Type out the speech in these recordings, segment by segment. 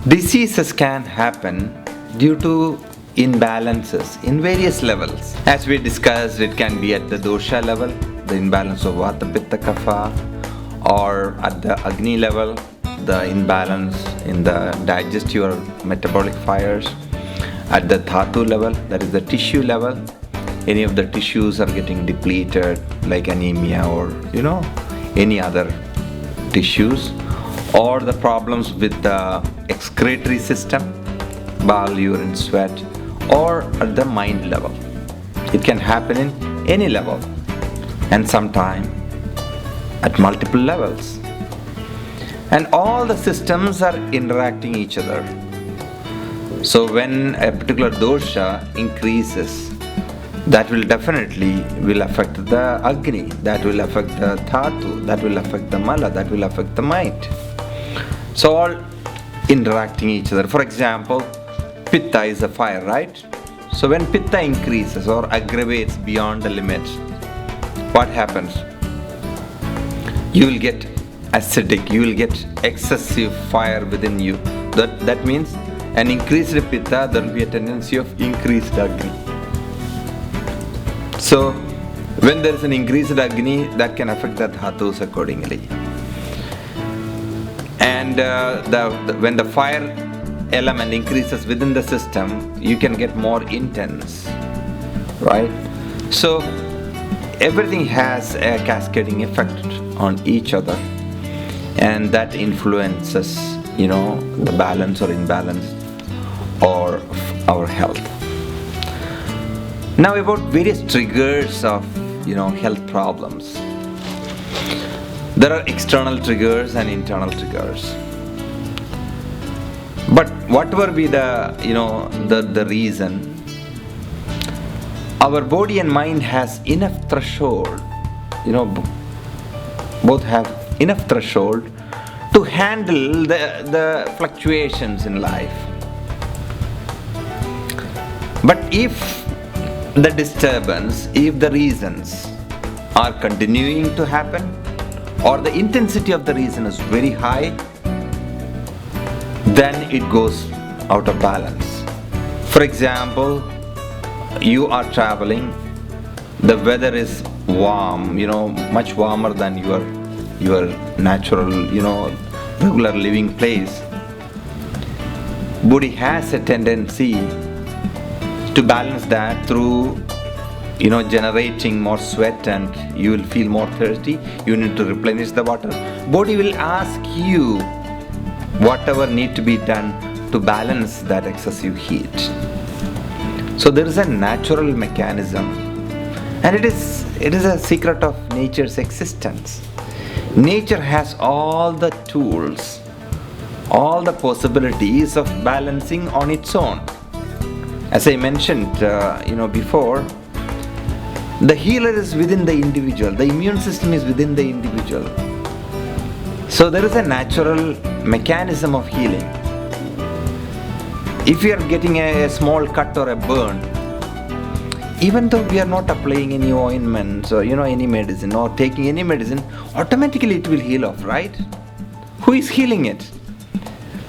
Diseases can happen due to imbalances in various levels. As we discussed, it can be at the dosha level, the imbalance of Vata, Pitta, Kapha, or at the Agni level, the imbalance in the digestive or metabolic fires. At the Dhatu level, that is the tissue level, any of the tissues are getting depleted, like anemia or any other tissues, or the problems with the excretory system, bowel, urine, sweat, or at the mind level. It can happen in any level and sometime at multiple levels. And all the systems are interacting each other. So when a particular dosha increases, that will definitely affect the Agni, that will affect the Dhatu, that will affect the Mala, that will affect the mind. So all interacting each other. For example, Pitta is a fire, right? So when Pitta increases or aggravates beyond the limit, what happens? You will get acidic, you will get excessive fire within you. That means an increased Pitta, there will be a tendency of increased Agni. So when there is an increased Agni, that can affect the Dhatus accordingly. And when the fire element increases within the system, you can get more intense, right? So everything has a cascading effect on each other, and that influences, the balance or imbalance or our health. Now about various triggers of, health problems. There are external triggers and internal triggers. But whatever be the reason, our body and mind has enough threshold, both have enough threshold to handle the fluctuations in life. But if the disturbance, if the reasons are continuing to happen, or the intensity of the reason is very high, then it goes out of balance. For example, you are traveling, the weather is warm, much warmer than your natural, regular living place. Body has a tendency to balance that through generating more sweat, and you will feel more thirsty. You need to replenish the water. Body will ask you whatever need to be done to balance that excessive heat. So there is a natural mechanism, and it is a secret of nature's existence. Nature has all the tools, all the possibilities of balancing on its own. As I mentioned before, the healer is within the individual, the immune system is within the individual. So there is a natural mechanism of healing. If you are getting a small cut or a burn, even though we are not applying any ointments or any medicine or taking any medicine, automatically it will heal off, right? Who is healing it?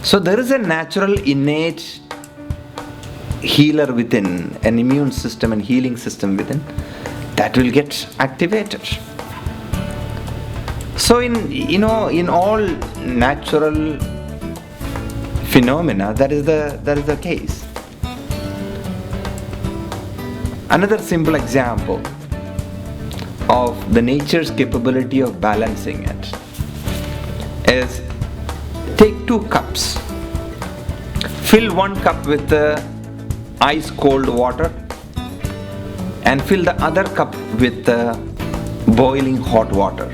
So there is a natural innate healer within, an immune system and healing system within, that will get activated. So in all natural phenomena, that is the case. Another simple example of the nature's capability of balancing it is, take 2 cups, fill 1 cup with ice cold water and fill the other cup with boiling hot water.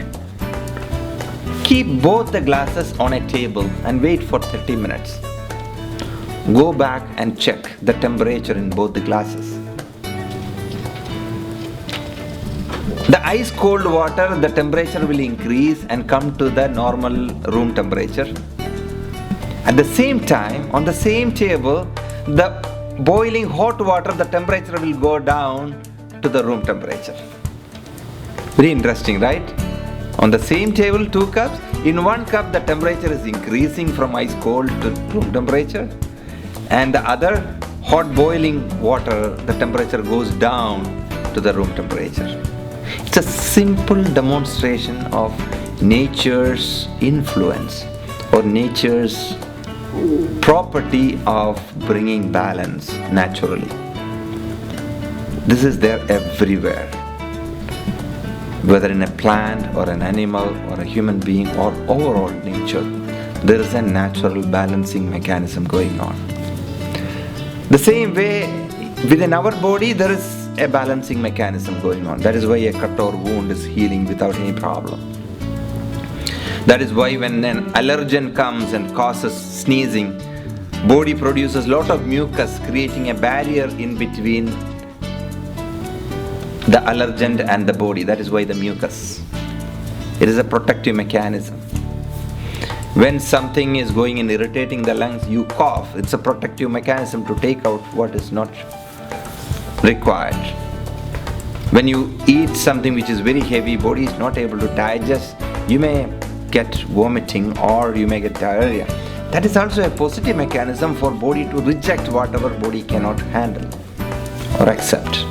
Keep both the glasses on a table and wait for 30 minutes. Go back and check the temperature in both the glasses. The ice cold water, the temperature will increase and come to the normal room temperature. At the same time, on the same table, the boiling hot water, the temperature will go down to the room temperature. Very interesting, right? On the same table, 2 cups. In 1 cup, the temperature is increasing from ice cold to room temperature, and the other hot boiling water, the temperature goes down to the room temperature. It's a simple demonstration of nature's influence or nature's property of bringing balance naturally. This is there everywhere. Whether in a plant or an animal or a human being or overall nature, there is a natural balancing mechanism going on. The same way, within our body, there is a balancing mechanism going on. That is why a cut or wound is healing without any problem. That is why when an allergen comes and causes sneezing, body produces lot of mucus, creating a barrier in between the allergen and the body. That is why the mucus. It is a protective mechanism. When something is going and irritating the lungs, you cough. It's a protective mechanism to take out what is not required. When you eat something which is very heavy, body is not able to digest, you may get vomiting or you may get diarrhea. That is also a positive mechanism for body to reject whatever body cannot handle or accept.